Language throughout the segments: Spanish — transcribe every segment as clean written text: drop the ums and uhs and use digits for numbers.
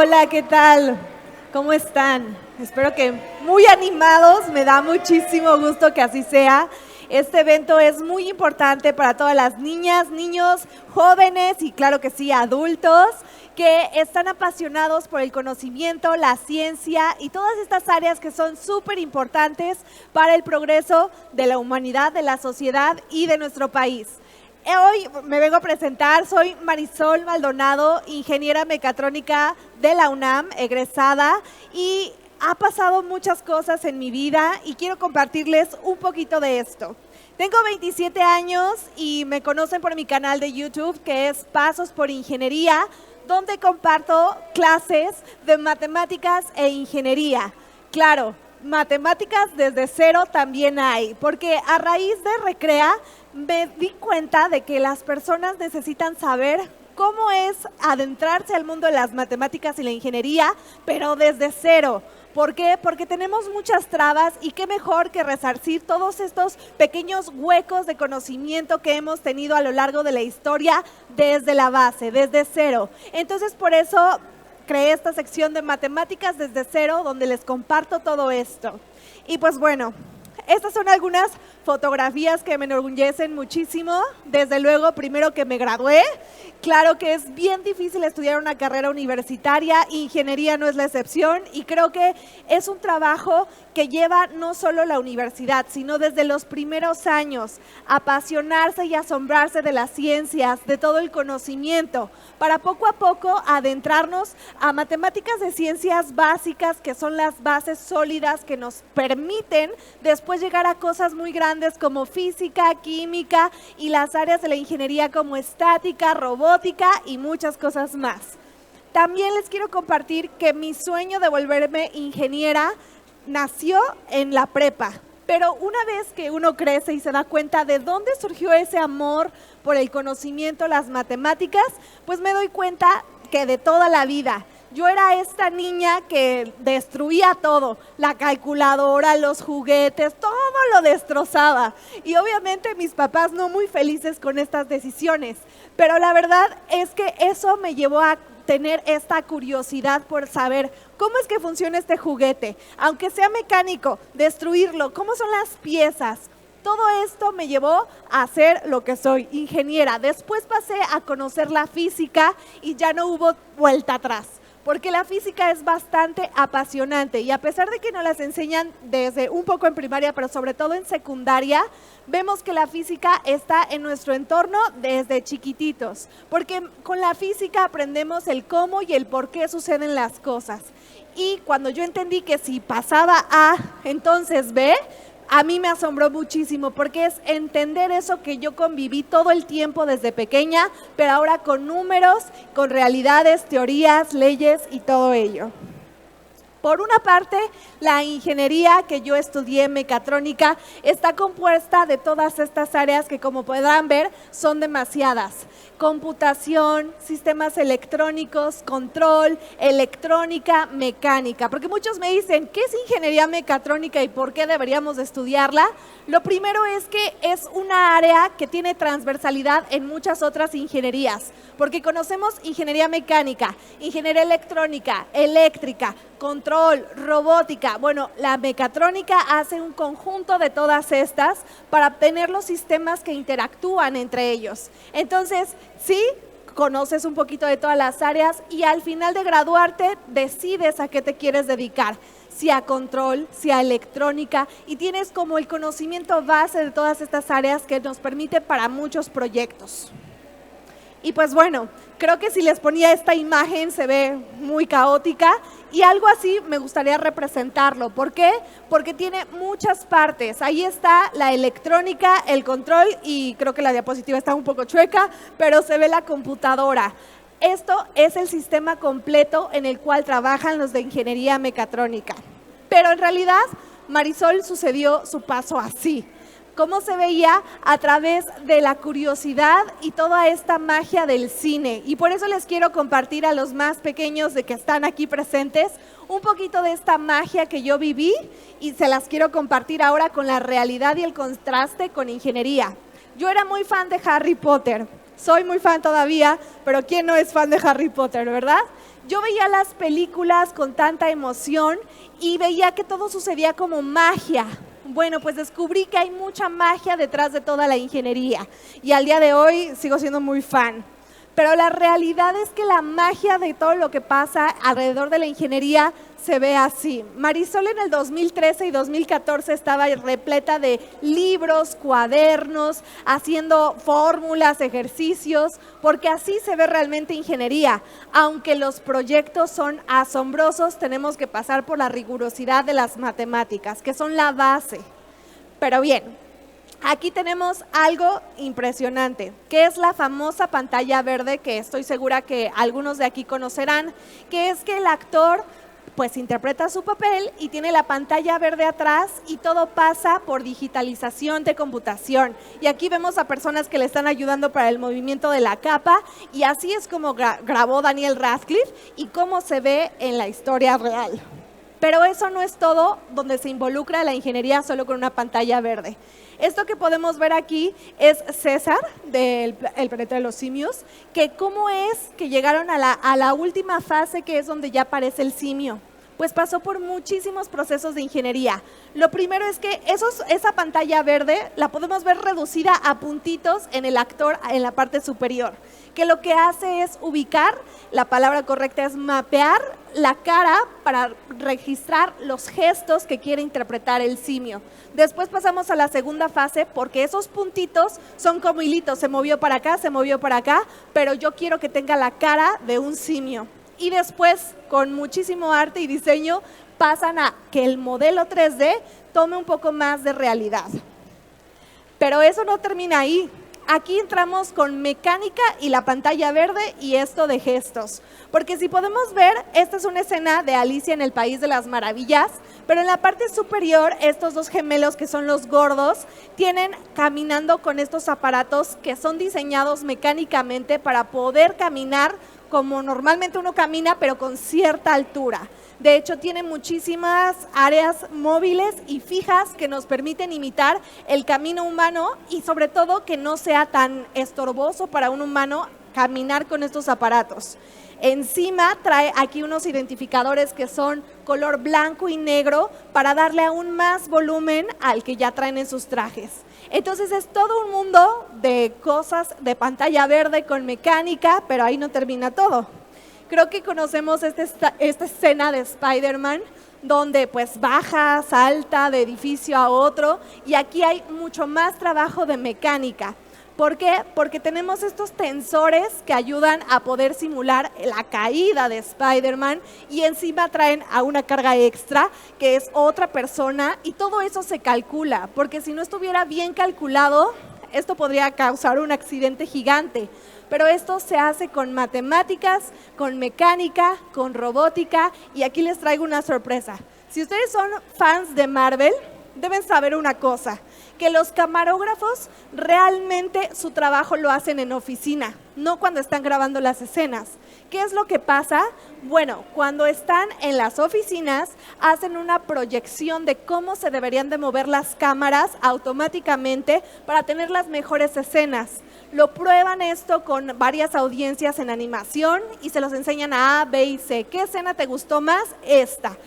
Hola, ¿qué tal? ¿Cómo están? Espero que muy animados, me da muchísimo gusto que así sea. Este evento es muy importante para todas las niñas, niños, jóvenes y claro que sí, adultos que están apasionados por el conocimiento, la ciencia y todas estas áreas que son súper importantes para el progreso de la humanidad, de la sociedad y de nuestro país. Hoy me vengo a presentar, soy Marisol Maldonado, ingeniera mecatrónica de la UNAM, egresada, y ha pasado muchas cosas en mi vida y quiero compartirles un poquito de esto. Tengo 27 años y me conocen por mi canal de YouTube que es Pasos por Ingeniería, donde comparto clases de matemáticas e ingeniería. Claro, matemáticas desde cero también hay, porque a raíz de Recrea me di cuenta de que las personas necesitan saber cómo es adentrarse al mundo de las matemáticas y la ingeniería, pero desde cero. ¿Por qué? Porque tenemos muchas trabas y qué mejor que resarcir todos estos pequeños huecos de conocimiento que hemos tenido a lo largo de la historia desde la base, desde cero. Entonces, por eso creé esta sección de matemáticas desde cero, donde les comparto todo esto. Y pues bueno, estas son algunas fotografías que me enorgullecen muchísimo. Desde luego, primero que me gradué. Claro que es bien difícil estudiar una carrera universitaria, ingeniería no es la excepción, y creo que es un trabajo que lleva no solo la universidad, sino desde los primeros años, apasionarse y asombrarse de las ciencias, de todo el conocimiento, para poco a poco adentrarnos a matemáticas de ciencias básicas, que son las bases sólidas que nos permiten después llegar a cosas muy grandes como física, química y las áreas de la ingeniería como estática, robótica y muchas cosas más. También les quiero compartir que mi sueño de volverme ingeniera nació en la prepa, pero una vez que uno crece y se da cuenta de dónde surgió ese amor por el conocimiento, las matemáticas, pues me doy cuenta que de toda la vida. Yo era esta niña que destruía todo, la calculadora, los juguetes, todo lo destrozaba. Y obviamente mis papás no muy felices con estas decisiones, pero la verdad es que eso me llevó a tener esta curiosidad por saber cómo es que funciona este juguete, aunque sea mecánico, destruirlo, cómo son las piezas. Todo esto me llevó a ser lo que soy, ingeniera. Después pasé a conocer la física y ya no hubo vuelta atrás, porque la física es bastante apasionante y a pesar de que nos las enseñan desde un poco en primaria, pero sobre todo en secundaria, vemos que la física está en nuestro entorno desde chiquititos, porque con la física aprendemos el cómo y el por qué suceden las cosas. Y cuando yo entendí que si pasaba A, entonces B, a mí me asombró muchísimo porque es entender eso que yo conviví todo el tiempo desde pequeña, pero ahora con números, con realidades, teorías, leyes y todo ello. Por una parte, la ingeniería que yo estudié, mecatrónica, está compuesta de todas estas áreas que, como podrán ver, son demasiadas. Computación, sistemas electrónicos, control, electrónica, mecánica. Porque muchos me dicen, ¿qué es ingeniería mecatrónica y por qué deberíamos estudiarla? Lo primero es que es una área que tiene transversalidad en muchas otras ingenierías, porque conocemos ingeniería mecánica, ingeniería electrónica, eléctrica, control, robótica. Bueno, la mecatrónica hace un conjunto de todas estas para obtener los sistemas que interactúan entre ellos. Entonces, sí, conoces un poquito de todas las áreas y al final de graduarte decides a qué te quieres dedicar, si a control, si a electrónica, y tienes como el conocimiento base de todas estas áreas que nos permite para muchos proyectos. Y pues bueno, creo que si les ponía esta imagen se ve muy caótica y algo así me gustaría representarlo. ¿Por qué? Porque tiene muchas partes. Ahí está la electrónica, el control y creo que la diapositiva está un poco chueca, pero se ve la computadora. Esto es el sistema completo en el cual trabajan los de ingeniería mecatrónica. Pero en realidad, Marisol sucedió su paso así. Cómo se veía a través de la curiosidad y toda esta magia del cine. Y por eso les quiero compartir a los más pequeños de que están aquí presentes un poquito de esta magia que yo viví y se las quiero compartir ahora con la realidad y el contraste con ingeniería. Yo era muy fan de Harry Potter. Soy muy fan todavía, pero ¿quién no es fan de Harry Potter, verdad? Yo veía las películas con tanta emoción y veía que todo sucedía como magia. Bueno, pues descubrí que hay mucha magia detrás de toda la ingeniería y al día de hoy sigo siendo muy fan. Pero la realidad es que la magia de todo lo que pasa alrededor de la ingeniería se ve así. Marisol en el 2013 y 2014 estaba repleta de libros, cuadernos, haciendo fórmulas, ejercicios, porque así se ve realmente ingeniería. Aunque los proyectos son asombrosos, tenemos que pasar por la rigurosidad de las matemáticas, que son la base. Pero bien, aquí tenemos algo impresionante, que es la famosa pantalla verde, que estoy segura que algunos de aquí conocerán, que es que el actor pues interpreta su papel y tiene la pantalla verde atrás y todo pasa por digitalización de computación. Y aquí vemos a personas que le están ayudando para el movimiento de la capa y así es como grabó Daniel Radcliffe y cómo se ve en la historia real. Pero eso no es todo donde se involucra la ingeniería solo con una pantalla verde. Esto que podemos ver aquí es César, del planeta de los simios, que cómo es que llegaron a la última fase, que es donde ya aparece el simio. Pues pasó por muchísimos procesos de ingeniería. Lo primero es que esa pantalla verde la podemos ver reducida a puntitos en el actor en la parte superior, que lo que hace es ubicar, la palabra correcta es mapear la cara para registrar los gestos que quiere interpretar el simio. Después pasamos a la segunda fase porque esos puntitos son como hilitos, se movió para acá, pero yo quiero que tenga la cara de un simio. Y después, con muchísimo arte y diseño, pasan a que el modelo 3D tome un poco más de realidad. Pero eso no termina ahí. Aquí entramos con mecánica y la pantalla verde y esto de gestos. Porque si podemos ver, esta es una escena de Alicia en el País de las Maravillas, pero en la parte superior, estos dos gemelos que son los gordos, tienen caminando con estos aparatos que son diseñados mecánicamente para poder caminar como normalmente uno camina, pero con cierta altura. De hecho, tiene muchísimas áreas móviles y fijas que nos permiten imitar el camino humano y sobre todo que no sea tan estorboso para un humano caminar con estos aparatos. Encima trae aquí unos identificadores que son color blanco y negro para darle aún más volumen al que ya traen en sus trajes. Entonces es todo un mundo de cosas de pantalla verde con mecánica, pero ahí no termina todo. Creo que conocemos esta escena de Spider-Man, donde pues baja, salta de edificio a otro, y aquí hay mucho más trabajo de mecánica. ¿Por qué? Porque tenemos estos tensores que ayudan a poder simular la caída de Spider-Man y encima traen a una carga extra que es otra persona y todo eso se calcula, porque si no estuviera bien calculado, esto podría causar un accidente gigante. Pero esto se hace con matemáticas, con mecánica, con robótica y aquí les traigo una sorpresa. Si ustedes son fans de Marvel, deben saber una cosa, que los camarógrafos realmente su trabajo lo hacen en oficina, no cuando están grabando las escenas. ¿Qué es lo que pasa? Bueno, cuando están en las oficinas, hacen una proyección de cómo se deberían de mover las cámaras automáticamente para tener las mejores escenas. Lo prueban esto con varias audiencias en animación y se los enseñan a A, B y C. ¿Qué escena te gustó más? Esta.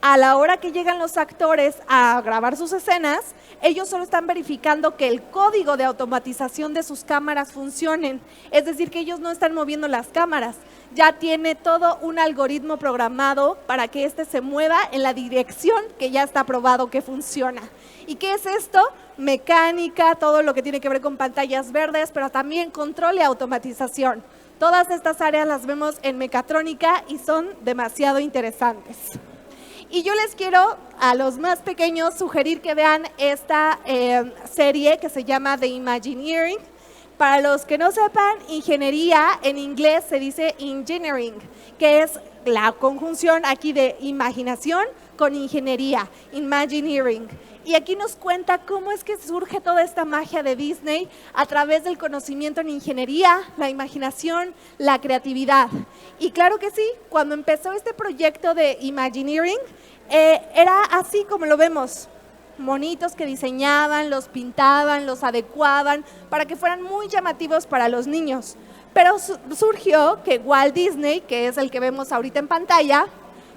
A la hora que llegan los actores a grabar sus escenas, ellos solo están verificando que el código de automatización de sus cámaras funcionen. Es decir, que ellos no están moviendo las cámaras. Ya tiene todo un algoritmo programado para que éste se mueva en la dirección que ya está probado que funciona. ¿Y qué es esto? Mecánica, todo lo que tiene que ver con pantallas verdes, pero también control y automatización. Todas estas áreas las vemos en mecatrónica y son demasiado interesantes. Y yo les quiero, a los más pequeños, sugerir que vean esta serie que se llama The Imagineering. Para los que no sepan, ingeniería en inglés se dice engineering, que es la conjunción aquí de imaginación con ingeniería, Imagineering. Y aquí nos cuenta cómo es que surge toda esta magia de Disney a través del conocimiento en ingeniería, la imaginación, la creatividad. Y claro que sí, cuando empezó este proyecto de Imagineering, era así como lo vemos. Monitos que diseñaban, los pintaban, los adecuaban para que fueran muy llamativos para los niños. Pero surgió que Walt Disney, que es el que vemos ahorita en pantalla,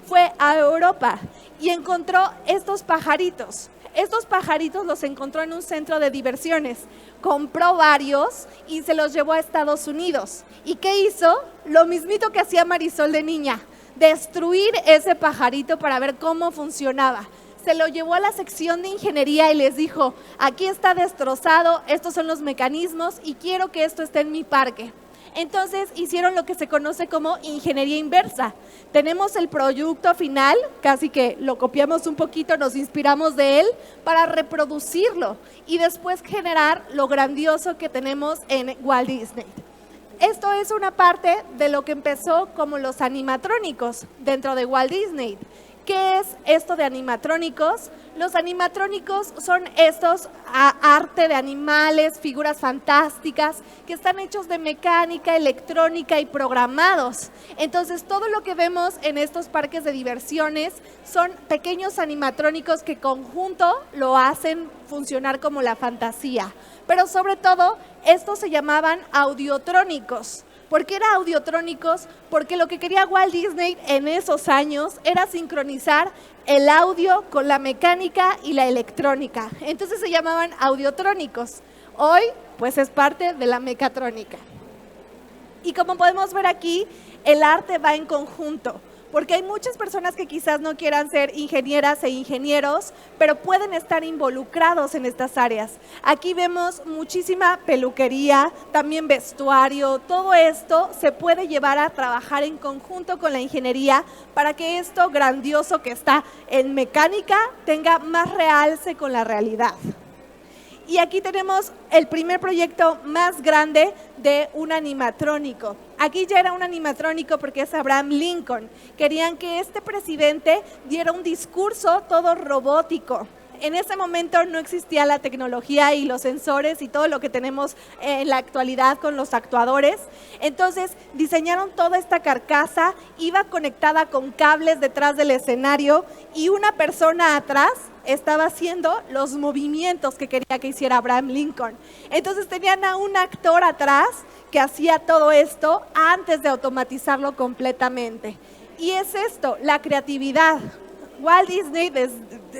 fue a Europa y encontró estos pajaritos. Estos pajaritos los encontró en un centro de diversiones. Compró varios y se los llevó a Estados Unidos. ¿Y qué hizo? Lo mismito que hacía Marisol de niña, destruir ese pajarito para ver cómo funcionaba. Se lo llevó a la sección de ingeniería y les dijo, aquí está destrozado, estos son los mecanismos y quiero que esto esté en mi parque. Entonces hicieron lo que se conoce como ingeniería inversa. Tenemos el producto final, casi que lo copiamos un poquito, nos inspiramos de él para reproducirlo y después generar lo grandioso que tenemos en Walt Disney. Esto es una parte de lo que empezó como los animatrónicos dentro de Walt Disney. ¿Qué es esto de animatrónicos? Los animatrónicos son estos arte de animales, figuras fantásticas, que están hechos de mecánica, electrónica y programados. Entonces, todo lo que vemos en estos parques de diversiones son pequeños animatrónicos que conjunto lo hacen funcionar como la fantasía. Pero sobre todo, estos se llamaban audiotrónicos. ¿Por qué era audiotrónicos? Porque lo que quería Walt Disney en esos años era sincronizar el audio con la mecánica y la electrónica. Entonces se llamaban audiotrónicos. Hoy, pues es parte de la mecatrónica. Y como podemos ver aquí, el arte va en conjunto. Porque hay muchas personas que quizás no quieran ser ingenieras e ingenieros, pero pueden estar involucrados en estas áreas. Aquí vemos muchísima peluquería, también vestuario, todo esto se puede llevar a trabajar en conjunto con la ingeniería para que esto grandioso que está en mecánica tenga más realce con la realidad. Y aquí tenemos el primer proyecto más grande de un animatrónico. Aquí ya era un animatrónico porque es Abraham Lincoln. Querían que este presidente diera un discurso todo robótico. En ese momento no existía la tecnología y los sensores y todo lo que tenemos en la actualidad con los actuadores. Entonces diseñaron toda esta carcasa, iba conectada con cables detrás del escenario y una persona atrás estaba haciendo los movimientos que quería que hiciera Abraham Lincoln. Entonces tenían a un actor atrás que hacía todo esto antes de automatizarlo completamente. Y es esto, la creatividad. Walt Disney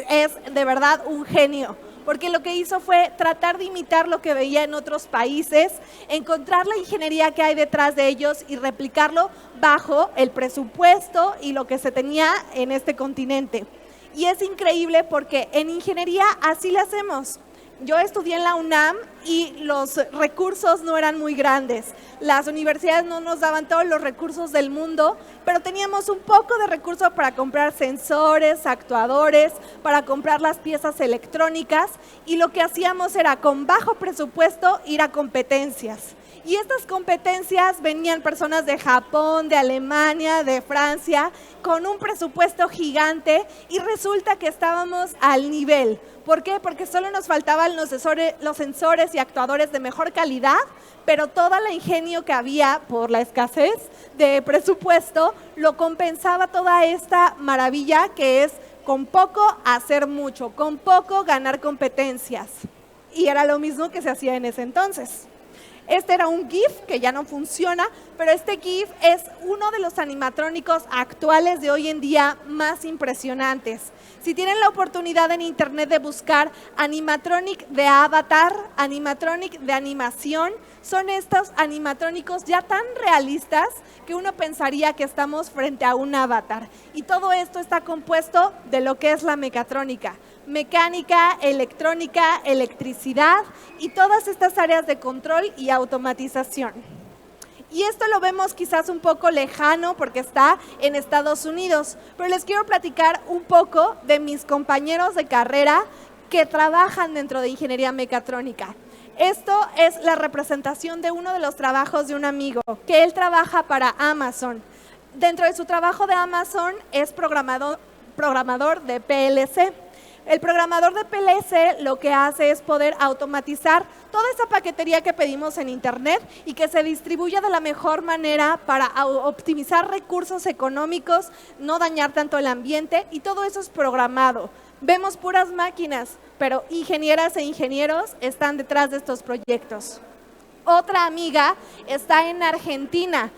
es de verdad un genio, porque lo que hizo fue tratar de imitar lo que veía en otros países, encontrar la ingeniería que hay detrás de ellos y replicarlo bajo el presupuesto y lo que se tenía en este continente. Y es increíble porque en ingeniería así lo hacemos. Yo estudié en la UNAM y los recursos no eran muy grandes. Las universidades no nos daban todos los recursos del mundo, pero teníamos un poco de recursos para comprar sensores, actuadores, para comprar las piezas electrónicas y lo que hacíamos era con bajo presupuesto ir a competencias. Y estas competencias venían personas de Japón, de Alemania, de Francia, con un presupuesto gigante y resulta que estábamos al nivel. ¿Por qué? Porque solo nos faltaban los sensores y actuadores de mejor calidad, pero todo el ingenio que había por la escasez de presupuesto lo compensaba toda esta maravilla que es con poco hacer mucho, con poco ganar competencias. Y era lo mismo que se hacía en ese entonces. Este era un GIF que ya no funciona, pero este GIF es uno de los animatrónicos actuales de hoy en día más impresionantes. Si tienen la oportunidad en internet de buscar animatronic de avatar, animatronic de animación, son estos animatrónicos ya tan realistas que uno pensaría que estamos frente a un avatar. Y todo esto está compuesto de lo que es la mecatrónica. Mecánica, electrónica, electricidad y todas estas áreas de control y automatización. Y esto lo vemos quizás un poco lejano porque está en Estados Unidos, pero les quiero platicar un poco de mis compañeros de carrera que trabajan dentro de ingeniería mecatrónica. Esto es la representación de uno de los trabajos de un amigo, que él trabaja para Amazon. Dentro de su trabajo de Amazon es programador de PLC. El programador de PLC lo que hace es poder automatizar toda esa paquetería que pedimos en internet y que se distribuya de la mejor manera para optimizar recursos económicos, no dañar tanto el ambiente y todo eso es programado. Vemos puras máquinas, pero ingenieras e ingenieros están detrás de estos proyectos. Otra amiga está en Argentina,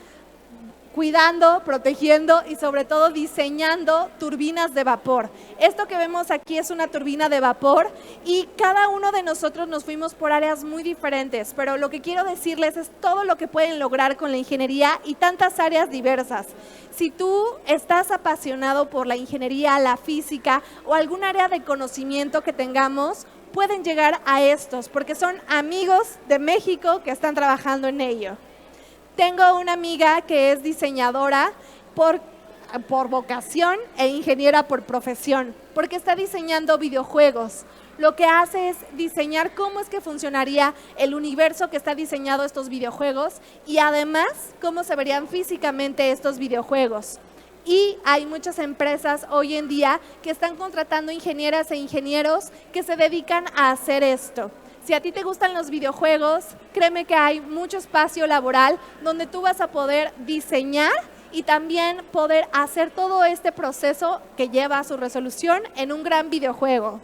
cuidando, protegiendo y sobre todo diseñando turbinas de vapor. Esto que vemos aquí es una turbina de vapor y cada uno de nosotros nos fuimos por áreas muy diferentes, pero lo que quiero decirles es todo lo que pueden lograr con la ingeniería y tantas áreas diversas. Si tú estás apasionado por la ingeniería, la física o algún área de conocimiento que tengamos, pueden llegar a estos porque son amigos de México que están trabajando en ello. Tengo una amiga que es diseñadora por vocación e ingeniera por profesión, porque está diseñando videojuegos. Lo que hace es diseñar cómo es que funcionaría el universo que está diseñado estos videojuegos y además cómo se verían físicamente estos videojuegos. Y hay muchas empresas hoy en día que están contratando ingenieras e ingenieros que se dedican a hacer esto. Si a ti te gustan los videojuegos, créeme que hay mucho espacio laboral donde tú vas a poder diseñar y también poder hacer todo este proceso que lleva a su resolución en un gran videojuego.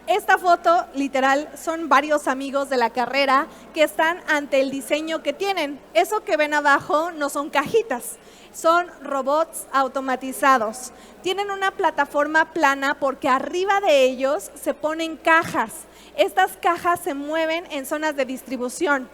Esta foto, literal, son varios amigos de la carrera que están ante el diseño que tienen. Eso que ven abajo no son cajitas, son robots automatizados. Tienen una plataforma plana porque arriba de ellos se ponen cajas. Estas cajas se mueven en zonas de distribución.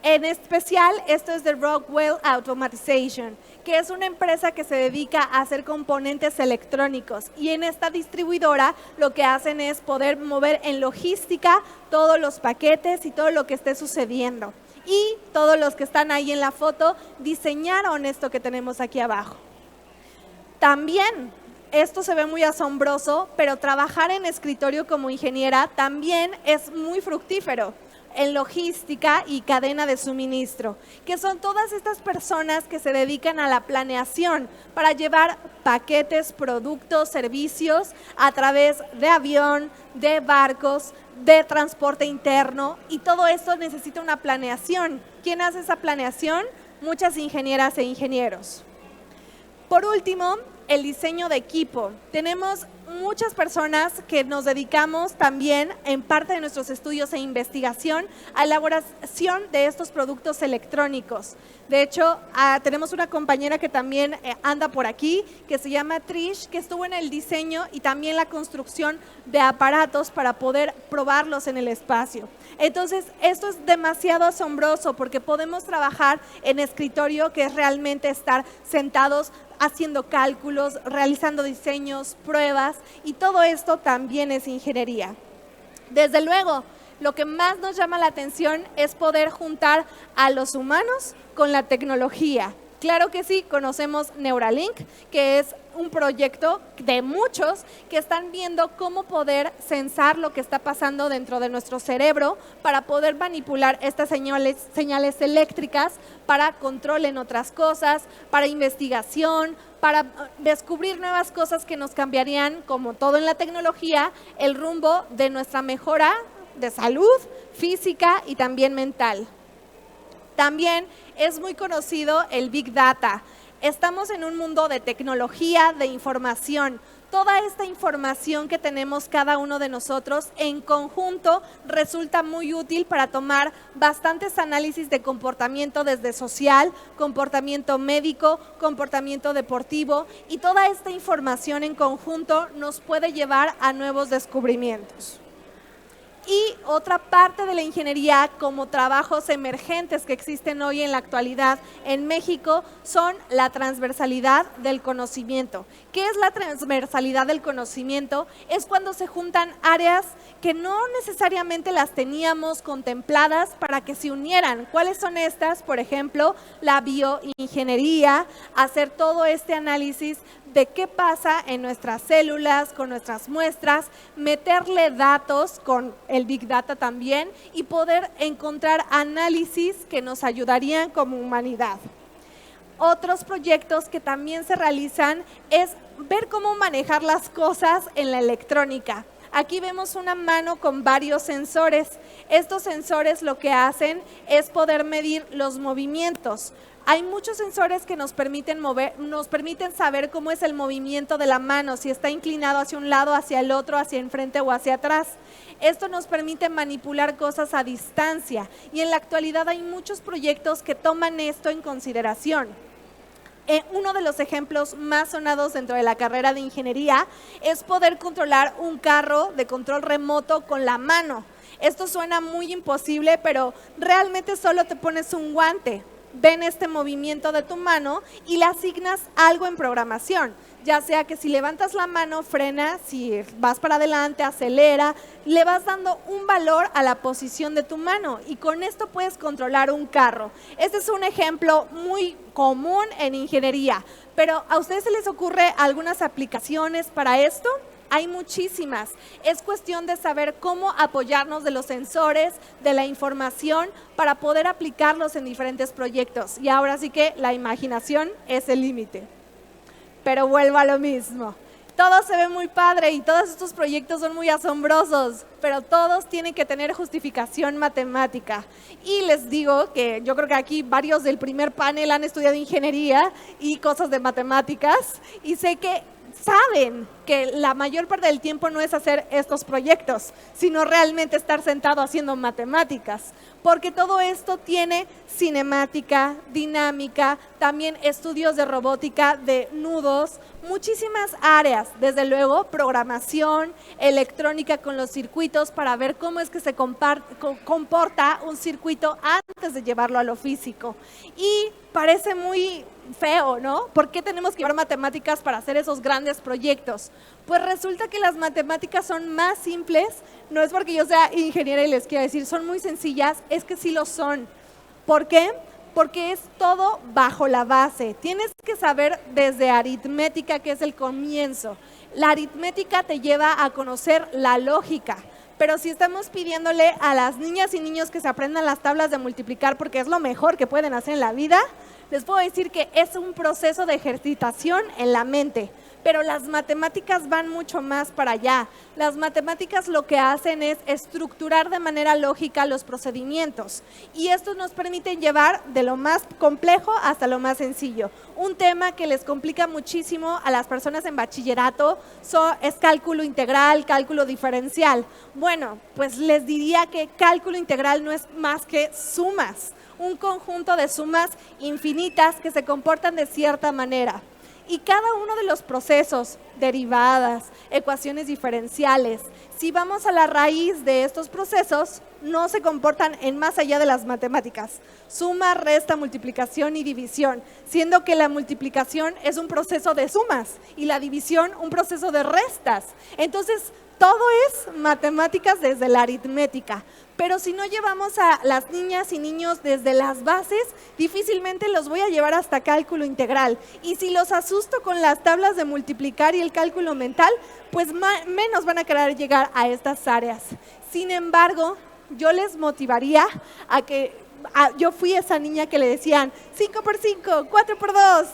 En especial, esto es de Rockwell Automation, que es una empresa que se dedica a hacer componentes electrónicos. Y en esta distribuidora lo que hacen es poder mover en logística todos los paquetes y todo lo que esté sucediendo. Y todos los que están ahí en la foto diseñaron esto que tenemos aquí abajo. También, esto se ve muy asombroso, pero trabajar en escritorio como ingeniera también es muy fructífero en logística y cadena de suministro, que son todas estas personas que se dedican a la planeación para llevar paquetes, productos, servicios a través de avión, de barcos, de transporte interno y todo esto necesita una planeación. ¿Quién hace esa planeación? Muchas ingenieras e ingenieros. Por último, el diseño de equipo. Tenemos muchas personas que nos dedicamos también en parte de nuestros estudios e investigación a elaboración de estos productos electrónicos. De hecho, tenemos una compañera que también anda por aquí, que se llama Trish, que estuvo en el diseño y también la construcción de aparatos para poder probarlos en el espacio. Entonces, esto es demasiado asombroso porque podemos trabajar en escritorio, que es realmente estar sentados haciendo cálculos, realizando diseños, pruebas, y todo esto también es ingeniería. Desde luego, lo que más nos llama la atención es poder juntar a los humanos con la tecnología. Claro que sí, conocemos Neuralink, que es un proyecto de muchos que están viendo cómo poder sensar lo que está pasando dentro de nuestro cerebro para poder manipular estas señales eléctricas para control en otras cosas, para investigación, para descubrir nuevas cosas que nos cambiarían, como todo en la tecnología, el rumbo de nuestra mejora de salud física y también mental. También es muy conocido el Big Data. Estamos en un mundo de tecnología, de información. Toda esta información que tenemos cada uno de nosotros en conjunto resulta muy útil para tomar bastantes análisis de comportamiento desde social, comportamiento médico, comportamiento deportivo, y toda esta información en conjunto nos puede llevar a nuevos descubrimientos. Y otra parte de la ingeniería, como trabajos emergentes que existen hoy en la actualidad en México, son la transversalidad del conocimiento. ¿Qué es la transversalidad del conocimiento? Es cuando se juntan áreas que no necesariamente las teníamos contempladas para que se unieran. ¿Cuáles son estas? Por ejemplo, la bioingeniería, hacer todo este análisis de qué pasa en nuestras células, con nuestras muestras, meterle datos con el Big Data también y poder encontrar análisis que nos ayudarían como humanidad. Otros proyectos que también se realizan es ver cómo manejar las cosas en la electrónica. Aquí vemos una mano con varios sensores. Estos sensores lo que hacen es poder medir los movimientos. Hay muchos sensores que nos permiten saber cómo es el movimiento de la mano, si está inclinado hacia un lado, hacia el otro, hacia enfrente o hacia atrás. Esto nos permite manipular cosas a distancia y en la actualidad hay muchos proyectos que toman esto en consideración. Uno de los ejemplos más sonados dentro de la carrera de ingeniería es poder controlar un carro de control remoto con la mano. Esto suena muy imposible, pero realmente solo te pones un guante. Ven este movimiento de tu mano y le asignas algo en programación, ya sea que si levantas la mano, frena, si vas para adelante, acelera, le vas dando un valor a la posición de tu mano y con esto puedes controlar un carro. Este es un ejemplo muy común en ingeniería, pero ¿a ustedes se les ocurre algunas aplicaciones para esto? Hay muchísimas. Es cuestión de saber cómo apoyarnos de los sensores, de la información, para poder aplicarlos en diferentes proyectos. Y ahora sí que la imaginación es el límite. Pero vuelvo a lo mismo. Todo se ve muy padre y todos estos proyectos son muy asombrosos, pero todos tienen que tener justificación matemática. Y les digo que yo creo que aquí varios del primer panel han estudiado ingeniería y cosas de matemáticas y sé que saben que la mayor parte del tiempo no es hacer estos proyectos, sino realmente estar sentado haciendo matemáticas, porque todo esto tiene cinemática, dinámica, también estudios de robótica, de nudos, muchísimas áreas, desde luego programación, electrónica con los circuitos para ver cómo es que se comporta un circuito antes de llevarlo a lo físico. Y parece muy feo, ¿no? ¿Por qué tenemos que llevar matemáticas para hacer esos grandes proyectos? Pues resulta que las matemáticas son más simples, no es porque yo sea ingeniera y les quiera decir, son muy sencillas, es que sí lo son. ¿Por qué? Porque es todo bajo la base. Tienes que saber desde aritmética, que es el comienzo. La aritmética te lleva a conocer la lógica. Pero si estamos pidiéndole a las niñas y niños que se aprendan las tablas de multiplicar porque es lo mejor que pueden hacer en la vida, les puedo decir que es un proceso de ejercitación en la mente. Pero las matemáticas van mucho más para allá. Las matemáticas lo que hacen es estructurar de manera lógica los procedimientos. Y esto nos permite llevar de lo más complejo hasta lo más sencillo. Un tema que les complica muchísimo a las personas en bachillerato es cálculo integral, cálculo diferencial. Bueno, pues les diría que cálculo integral no es más que sumas. Un conjunto de sumas infinitas que se comportan de cierta manera. Y cada uno de los procesos, derivadas, ecuaciones diferenciales, si vamos a la raíz de estos procesos, no se comportan en más allá de las matemáticas. Suma, resta, multiplicación y división, siendo que la multiplicación es un proceso de sumas y la división un proceso de restas. Entonces, todo es matemáticas desde la aritmética. Pero si no llevamos a las niñas y niños desde las bases, difícilmente los voy a llevar hasta cálculo integral. Y si los asusto con las tablas de multiplicar y el cálculo mental, pues menos van a querer llegar a estas áreas. Sin embargo, yo les motivaría a que yo fui esa niña que le decían 5 por 5, 4 por 2,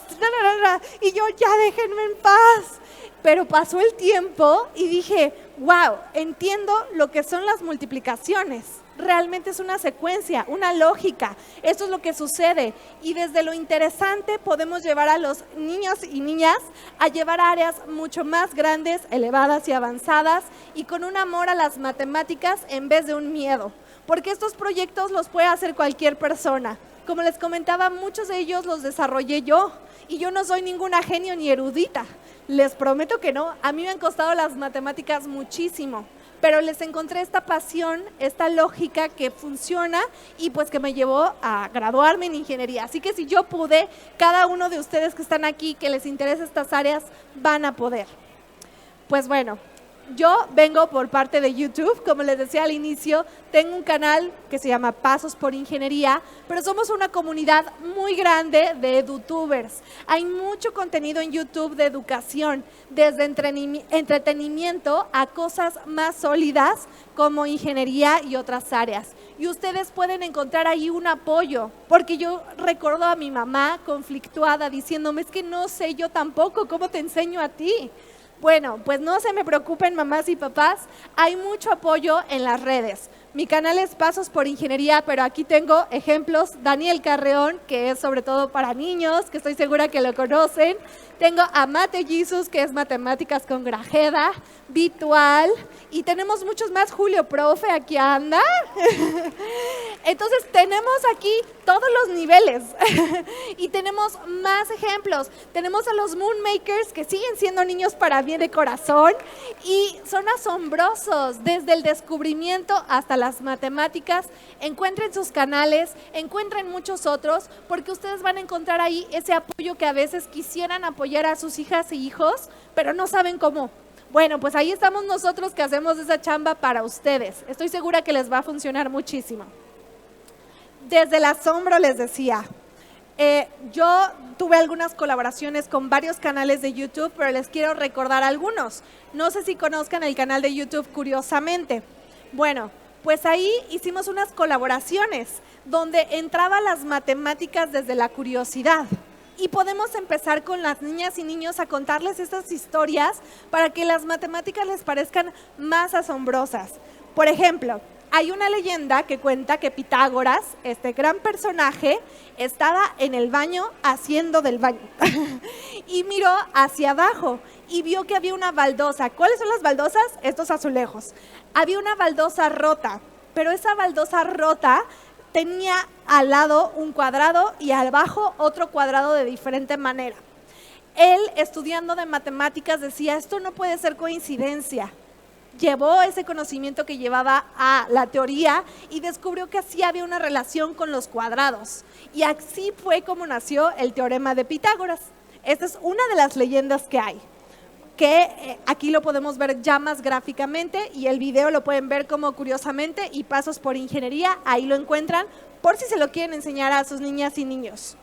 y yo ya déjenme en paz. Pero pasó el tiempo y dije, wow, entiendo lo que son las multiplicaciones. Realmente es una secuencia, una lógica. Esto es lo que sucede. Y desde lo interesante podemos llevar a los niños y niñas a llevar a áreas mucho más grandes, elevadas y avanzadas y con un amor a las matemáticas en vez de un miedo. Porque estos proyectos los puede hacer cualquier persona. Como les comentaba, muchos de ellos los desarrollé yo. Y yo no soy ninguna genio ni erudita. Les prometo que no. A mí me han costado las matemáticas muchísimo. Pero les encontré esta pasión, esta lógica que funciona y pues que me llevó a graduarme en ingeniería. Así que si yo pude, cada uno de ustedes que están aquí, que les interesa estas áreas, van a poder. Pues bueno, yo vengo por parte de YouTube, como les decía al inicio, tengo un canal que se llama Pasos por Ingeniería, pero somos una comunidad muy grande de edutubers. Hay mucho contenido en YouTube de educación, desde entretenimiento a cosas más sólidas como ingeniería y otras áreas. Y ustedes pueden encontrar ahí un apoyo, porque yo recuerdo a mi mamá conflictuada diciéndome, es que no sé yo tampoco, ¿cómo te enseño a ti? Bueno, pues no se me preocupen, mamás y papás, hay mucho apoyo en las redes. Mi canal es Pasos por Ingeniería, pero aquí tengo ejemplos. Daniel Carreón, que es sobre todo para niños, que estoy segura que lo conocen. Tengo a Mate Jesus, que es Matemáticas con Grajeda, Virtual, y tenemos muchos más. Julio Profe, aquí anda. Entonces tenemos aquí todos los niveles y tenemos más ejemplos. Tenemos a los Moonmakers, que siguen siendo niños para bien de corazón y son asombrosos desde el descubrimiento hasta las matemáticas. Encuentren sus canales, encuentren muchos otros, porque ustedes van a encontrar ahí ese apoyo que a veces quisieran apoyar a sus hijas e hijos, pero no saben cómo. Bueno, pues ahí estamos nosotros que hacemos esa chamba para ustedes. Estoy segura que les va a funcionar muchísimo. Desde el asombro les decía, yo tuve algunas colaboraciones con varios canales de YouTube, pero les quiero recordar algunos. No sé si conozcan el canal de YouTube Curiosamente. Bueno, pues ahí hicimos unas colaboraciones donde entraban las matemáticas desde la curiosidad. Y podemos empezar con las niñas y niños a contarles estas historias para que las matemáticas les parezcan más asombrosas. Por ejemplo, hay una leyenda que cuenta que Pitágoras, este gran personaje, estaba en el baño haciendo del baño y miró hacia abajo y vio que había una baldosa. ¿Cuáles son las baldosas? Estos azulejos. Había una baldosa rota, pero esa baldosa rota tenía al lado un cuadrado y abajo otro cuadrado de diferente manera. Él, estudiando de matemáticas, decía, esto no puede ser coincidencia. Llevó ese conocimiento que llevaba a la teoría y descubrió que así había una relación con los cuadrados. Y así fue como nació el teorema de Pitágoras. Esta es una de las leyendas que hay, que aquí lo podemos ver ya más gráficamente y el video lo pueden ver como Curiosamente y Pasos por Ingeniería, ahí lo encuentran por si se lo quieren enseñar a sus niñas y niños.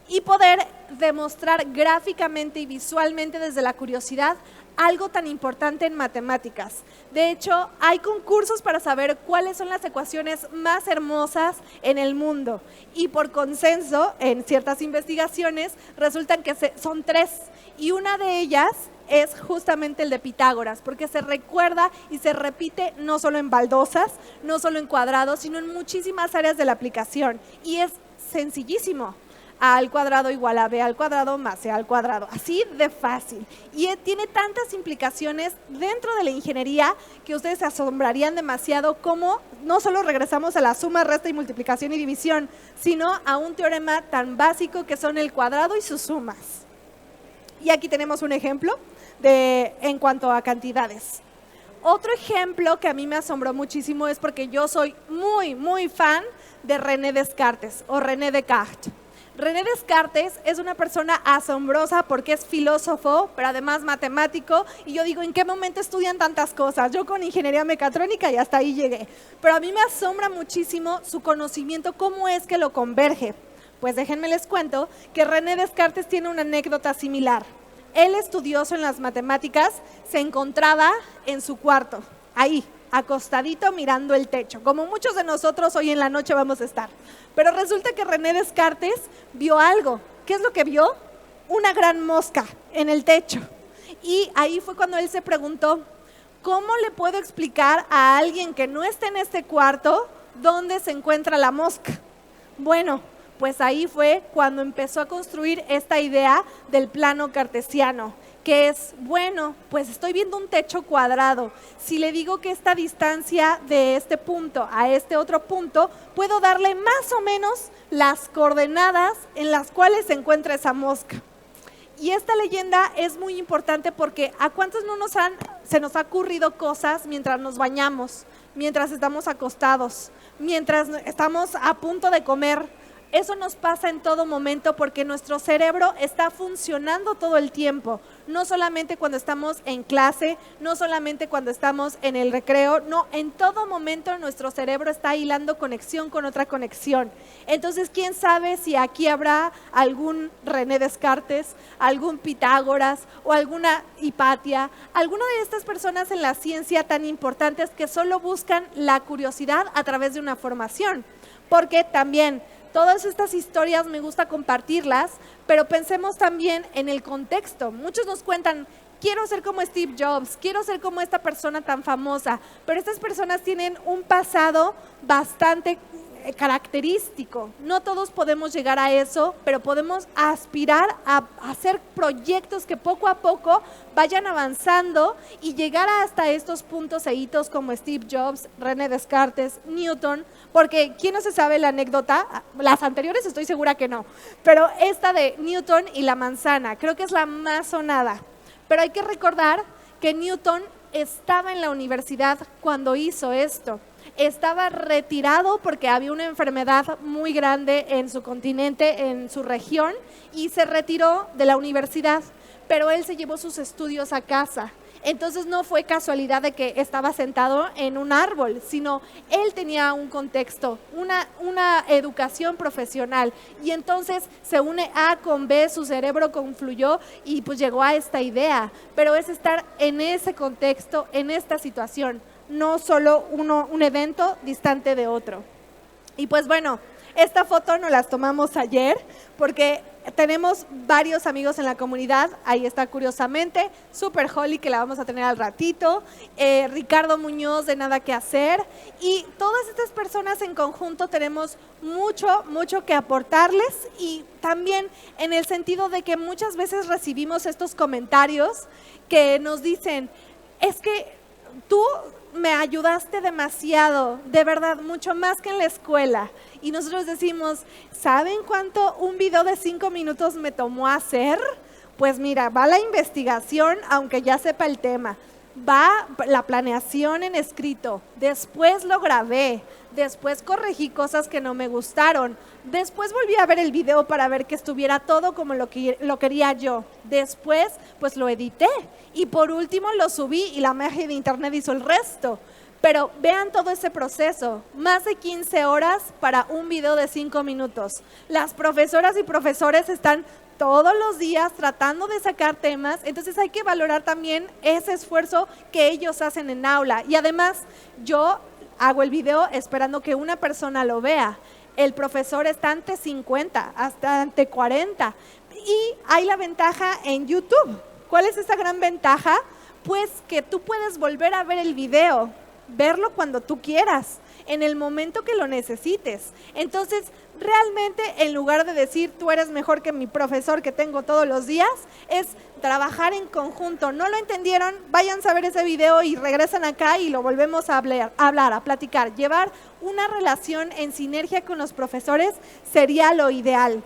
Y poder demostrar gráficamente y visualmente desde la curiosidad algo tan importante en matemáticas. De hecho, hay concursos para saber cuáles son las ecuaciones más hermosas en el mundo y por consenso en ciertas investigaciones resultan que son 3 y una de ellas es justamente el de Pitágoras, porque se recuerda y se repite no solo en baldosas, no solo en cuadrados, sino en muchísimas áreas de la aplicación. Y es sencillísimo. A al cuadrado igual a b al cuadrado más c al cuadrado. Así de fácil. Y tiene tantas implicaciones dentro de la ingeniería que ustedes se asombrarían demasiado cómo no solo regresamos a la suma, resta y multiplicación y división, sino a un teorema tan básico que son el cuadrado y sus sumas. Y aquí tenemos un ejemplo en cuanto a cantidades. Otro ejemplo que a mí me asombró muchísimo es porque yo soy muy fan de René Descartes o René Descartes. René Descartes es una persona asombrosa porque es filósofo, pero además matemático, y yo digo, ¿en qué momento estudian tantas cosas? Yo con ingeniería mecatrónica y hasta ahí llegué, pero a mí me asombra muchísimo su conocimiento, cómo es que lo converge. Pues déjenme les cuento que René Descartes tiene una anécdota similar. Él, estudioso en las matemáticas, se encontraba en su cuarto, ahí, acostadito mirando el techo, como muchos de nosotros hoy en la noche vamos a estar. Pero resulta que René Descartes vio algo. ¿Qué es lo que vio? Una gran mosca en el techo. Y ahí fue cuando él se preguntó, ¿cómo le puedo explicar a alguien que no esté en este cuarto dónde se encuentra la mosca? Bueno, pues ahí fue cuando empezó a construir esta idea del plano cartesiano, que es, bueno, pues estoy viendo un techo cuadrado. Si le digo que esta distancia de este punto a este otro punto, puedo darle más o menos las coordenadas en las cuales se encuentra esa mosca. Y esta leyenda es muy importante porque ¿a cuántos se nos ha ocurrido cosas mientras nos bañamos, mientras estamos acostados, mientras estamos a punto de comer? Eso nos pasa en todo momento porque nuestro cerebro está funcionando todo el tiempo, no solamente cuando estamos en clase, no solamente cuando estamos en el recreo, no, en todo momento nuestro cerebro está hilando conexión con otra conexión. Entonces, ¿quién sabe si aquí habrá algún René Descartes, algún Pitágoras o alguna Hipatia, alguna de estas personas en la ciencia tan importantes que solo buscan la curiosidad a través de una formación? Porque también todas estas historias me gusta compartirlas, pero pensemos también en el contexto. Muchos nos cuentan, quiero ser como Steve Jobs, quiero ser como esta persona tan famosa, pero estas personas tienen un pasado bastante característico. No todos podemos llegar a eso, pero podemos aspirar a hacer proyectos que poco a poco vayan avanzando y llegar hasta estos puntos e hitos como Steve Jobs, René Descartes, Newton, porque ¿quién no se sabe la anécdota? Las anteriores estoy segura que no, pero esta de Newton y la manzana, creo que es la más sonada. Pero hay que recordar que Newton estaba en la universidad cuando hizo esto. Estaba retirado porque había una enfermedad muy grande en su continente, en su región, y se retiró de la universidad, pero él se llevó sus estudios a casa. Entonces no fue casualidad de que estaba sentado en un árbol, sino él tenía un contexto, una educación profesional, y entonces se une A con B, su cerebro confluyó y pues llegó a esta idea, pero es estar en ese contexto, en esta situación, no solo un evento distante de otro. Y pues bueno, esta foto nos las tomamos ayer porque tenemos varios amigos en la comunidad. Ahí está curiosamente Super Holly, que la vamos a tener al ratito, Ricardo Muñoz de Nada que Hacer, y todas estas personas en conjunto tenemos mucho que aportarles, y también en el sentido de que muchas veces recibimos estos comentarios que nos dicen, es que tú me ayudaste demasiado, de verdad, mucho más que en la escuela. Y nosotros decimos, ¿saben cuánto un video de 5 minutos me tomó hacer? Pues mira, va la investigación, aunque ya sepa el tema, va la planeación en escrito, después lo grabé, después corregí cosas que no me gustaron, después volví a ver el video para ver que estuviera todo como lo quería yo, después pues lo edité y por último lo subí y la magia de internet hizo el resto. Pero vean todo ese proceso, más de 15 horas para un video de 5 minutos. Las profesoras y profesores están todos los días tratando de sacar temas, entonces hay que valorar también ese esfuerzo que ellos hacen en aula. Y además, yo hago el video esperando que una persona lo vea. El profesor está ante 50, hasta ante 40. Y hay la ventaja en YouTube. ¿Cuál es esa gran ventaja? Pues que tú puedes volver a ver el video, verlo cuando tú quieras, en el momento que lo necesites. Entonces, realmente, en lugar de decir, tú eres mejor que mi profesor que tengo todos los días, es trabajar en conjunto. ¿No lo entendieron? Vayan a ver ese video y regresan acá y lo volvemos a hablar, a platicar. Llevar una relación en sinergia con los profesores sería lo ideal.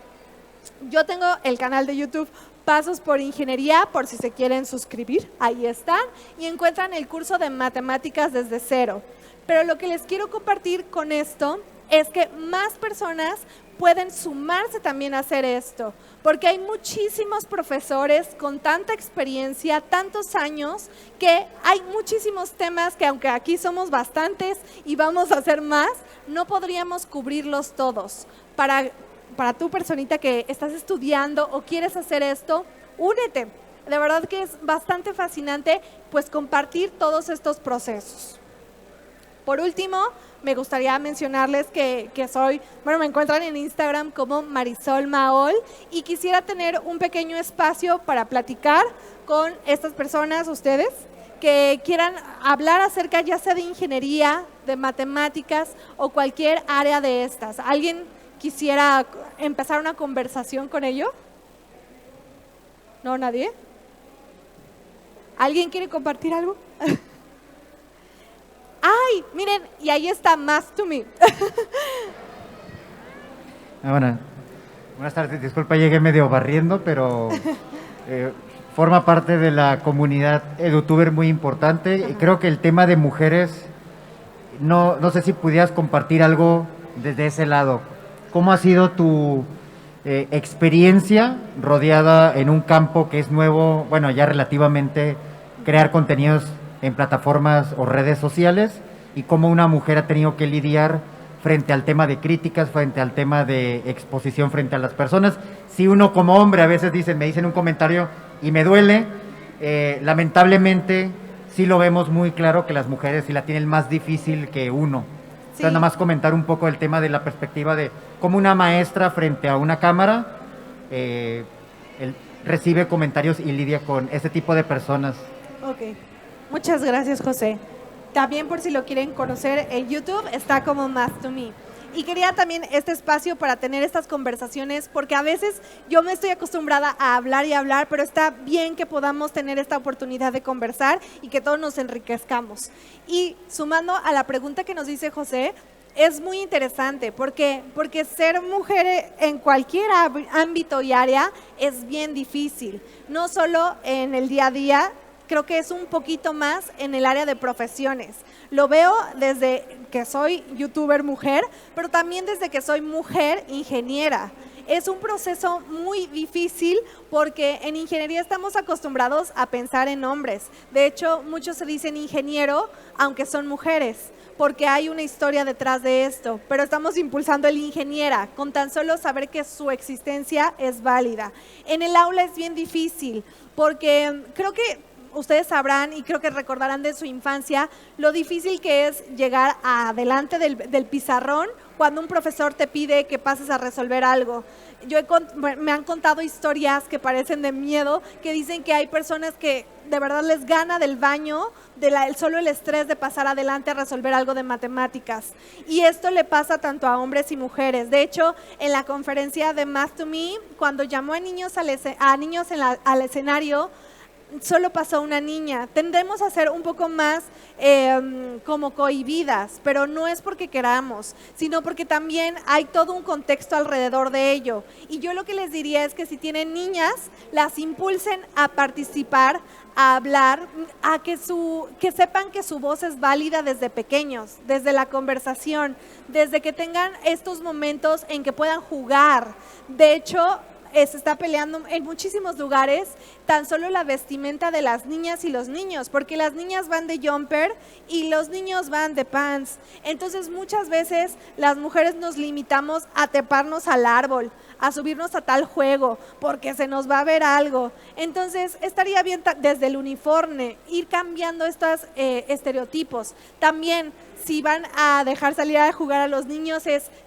Yo tengo el canal de YouTube Pasos por Ingeniería, por si se quieren suscribir, ahí están, y encuentran el curso de matemáticas desde cero. Pero lo que les quiero compartir con esto es que más personas pueden sumarse también a hacer esto, porque hay muchísimos profesores con tanta experiencia, tantos años, que hay muchísimos temas que aunque aquí somos bastantes y vamos a hacer más, no podríamos cubrirlos todos. Para tu personita que estás estudiando o quieres hacer esto, únete. De verdad que es bastante fascinante pues compartir todos estos procesos. Por último, me gustaría mencionarles que me encuentran en Instagram como Marisol Maol y quisiera tener un pequeño espacio para platicar con estas personas, ustedes, que quieran hablar acerca ya sea de ingeniería, de matemáticas o cualquier área de estas. ¿Alguien quisiera empezar una conversación con ello? ¿No, nadie? ¿Alguien quiere compartir algo? ¡Ay! Miren, y ahí está Más to Me. Bueno, buenas tardes, disculpa, llegué medio barriendo, pero forma parte de la comunidad edutuber muy importante. Y creo que el tema de mujeres, no sé si pudieras compartir algo desde ese lado. ¿Cómo ha sido tu experiencia rodeada en un campo que es nuevo, bueno, ya relativamente, crear contenidos en plataformas o redes sociales, y cómo una mujer ha tenido que lidiar frente al tema de críticas, frente al tema de exposición frente a las personas? Si uno como hombre a veces me dicen un comentario y me duele, lamentablemente sí lo vemos muy claro que las mujeres sí la tienen más difícil que uno. Sí. Nada más comentar un poco el tema de la perspectiva de cómo una maestra frente a una cámara, recibe comentarios y lidia con este tipo de personas. Ok, muchas gracias, José. También, por si lo quieren conocer, en YouTube está como Math2Me. Y quería también este espacio para tener estas conversaciones, porque a veces yo me estoy acostumbrada a hablar y hablar, pero está bien que podamos tener esta oportunidad de conversar y que todos nos enriquezcamos. Y sumando a la pregunta que nos dice José, es muy interesante, porque ser mujer en cualquier ámbito y área es bien difícil, no solo en el día a día. Creo que es un poquito más en el área de profesiones. Lo veo desde que soy youtuber mujer, pero también desde que soy mujer ingeniera. Es un proceso muy difícil porque en ingeniería estamos acostumbrados a pensar en hombres. De hecho, muchos se dicen ingeniero, aunque son mujeres, porque hay una historia detrás de esto. Pero estamos impulsando el ingeniera, con tan solo saber que su existencia es válida. En el aula es bien difícil, porque creo que ustedes sabrán y creo que recordarán de su infancia lo difícil que es llegar adelante del pizarrón cuando un profesor te pide que pases a resolver algo. Me han contado historias que parecen de miedo, que dicen que hay personas que de verdad les gana del baño, solo el estrés de pasar adelante a resolver algo de matemáticas. Y esto le pasa tanto a hombres y mujeres. De hecho, en la conferencia de Math2Me, cuando llamó a niños al escenario, solo pasó una niña. Tendemos a ser un poco más como cohibidas, pero no es porque queramos, sino porque también hay todo un contexto alrededor de ello. Y yo lo que les diría es que si tienen niñas, las impulsen a participar, a hablar, a que sepan que su voz es válida desde pequeños, desde la conversación, desde que tengan estos momentos en que puedan jugar. De hecho, se está peleando en muchísimos lugares tan solo la vestimenta de las niñas y los niños, porque las niñas van de jumper y los niños van de pants. Entonces muchas veces las mujeres nos limitamos a treparnos al árbol, a subirnos a tal juego, porque se nos va a ver algo. Entonces estaría bien desde el uniforme ir cambiando estos estereotipos. También, si van a dejar salir a jugar a los niños,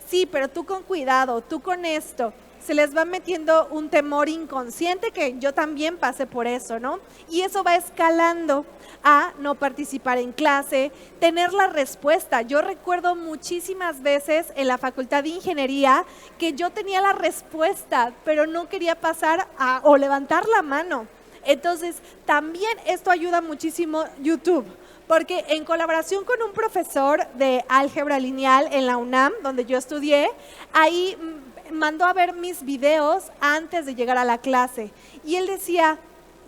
sí, pero tú con cuidado, tú con esto. Se les va metiendo un temor inconsciente, que yo también pasé por eso, ¿no? Y eso va escalando a no participar en clase, tener la respuesta. Yo recuerdo muchísimas veces en la Facultad de Ingeniería que yo tenía la respuesta, pero no quería pasar o levantar la mano. Entonces, también esto ayuda muchísimo YouTube, porque en colaboración con un profesor de álgebra lineal en la UNAM, donde yo estudié, ahí mandó a ver mis videos antes de llegar a la clase y él decía,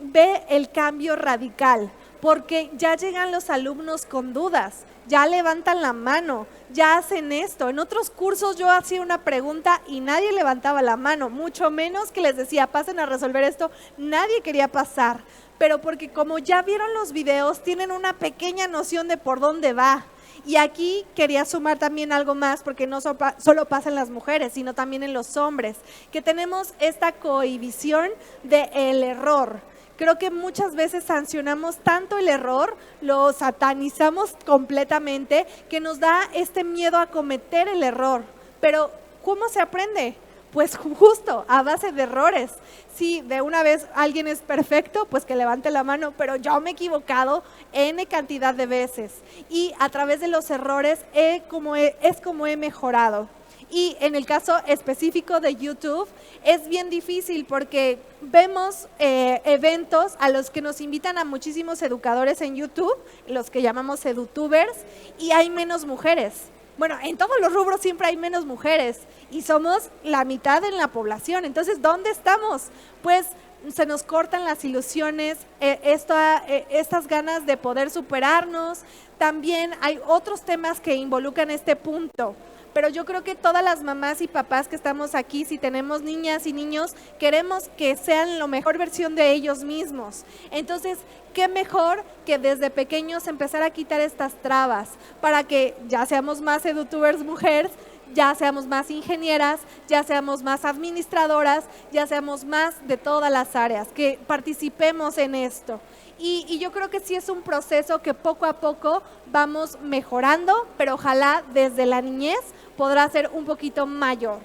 ve el cambio radical, porque ya llegan los alumnos con dudas, ya levantan la mano, ya hacen esto. En otros cursos yo hacía una pregunta y nadie levantaba la mano, mucho menos que les decía, pasen a resolver esto, nadie quería pasar, pero porque como ya vieron los videos, tienen una pequeña noción de por dónde va. Y aquí quería sumar también algo más, porque no solo pasa en las mujeres, sino también en los hombres, que tenemos esta cohibición del error. Creo que muchas veces sancionamos tanto el error, lo satanizamos completamente, que nos da este miedo a cometer el error. Pero, ¿cómo se aprende? Pues justo, a base de errores. Si de una vez alguien es perfecto, pues que levante la mano, pero yo me he equivocado N cantidad de veces. Y a través de los errores es como he mejorado. Y en el caso específico de YouTube, es bien difícil porque vemos eventos a los que nos invitan a muchísimos educadores en YouTube, los que llamamos edutubers, y hay menos mujeres. Bueno, en todos los rubros siempre hay menos mujeres y somos la mitad en la población. Entonces, ¿dónde estamos? Pues se nos cortan las ilusiones, estas ganas de poder superarnos. También hay otros temas que involucran este punto. Pero yo creo que todas las mamás y papás que estamos aquí, si tenemos niñas y niños, queremos que sean la mejor versión de ellos mismos. Entonces, qué mejor que desde pequeños empezar a quitar estas trabas para que ya seamos más edutubers mujeres, ya seamos más ingenieras, ya seamos más administradoras, ya seamos más de todas las áreas, que participemos en esto. Y yo creo que sí es un proceso que poco a poco vamos mejorando, pero ojalá desde la niñez podrá ser un poquito mayor.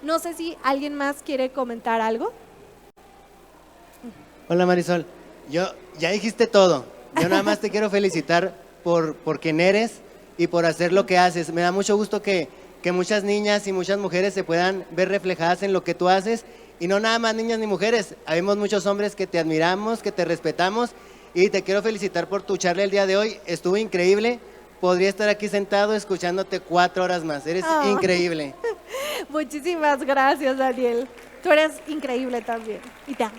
No sé si alguien más quiere comentar algo. Hola Marisol, ya dijiste todo. Yo nada más te quiero felicitar por quien eres y por hacer lo que haces. Me da mucho gusto que muchas niñas y muchas mujeres se puedan ver reflejadas en lo que tú haces. Y no nada más niñas ni mujeres, habemos muchos hombres que te admiramos, que te respetamos. Y te quiero felicitar por tu charla el día de hoy. Estuvo increíble. Podría estar aquí sentado escuchándote 4 horas más. Eres increíble. Muchísimas gracias, Daniel. Tú eres increíble también. Y te amo.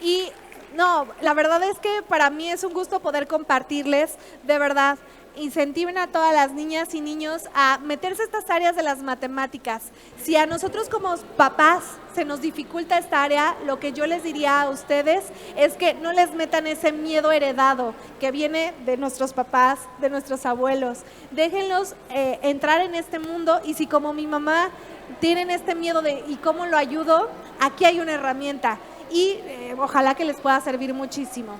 Y no, la verdad es que para mí es un gusto poder compartirles, de verdad. Incentiven a todas las niñas y niños a meterse a estas áreas de las matemáticas. Si a nosotros como papás se nos dificulta esta área, lo que yo les diría a ustedes es que no les metan ese miedo heredado que viene de nuestros papás, de nuestros abuelos. Déjenlos entrar en este mundo, y si como mi mamá tienen este miedo de ¿y cómo lo ayudo? Aquí hay una herramienta y ojalá que les pueda servir muchísimo.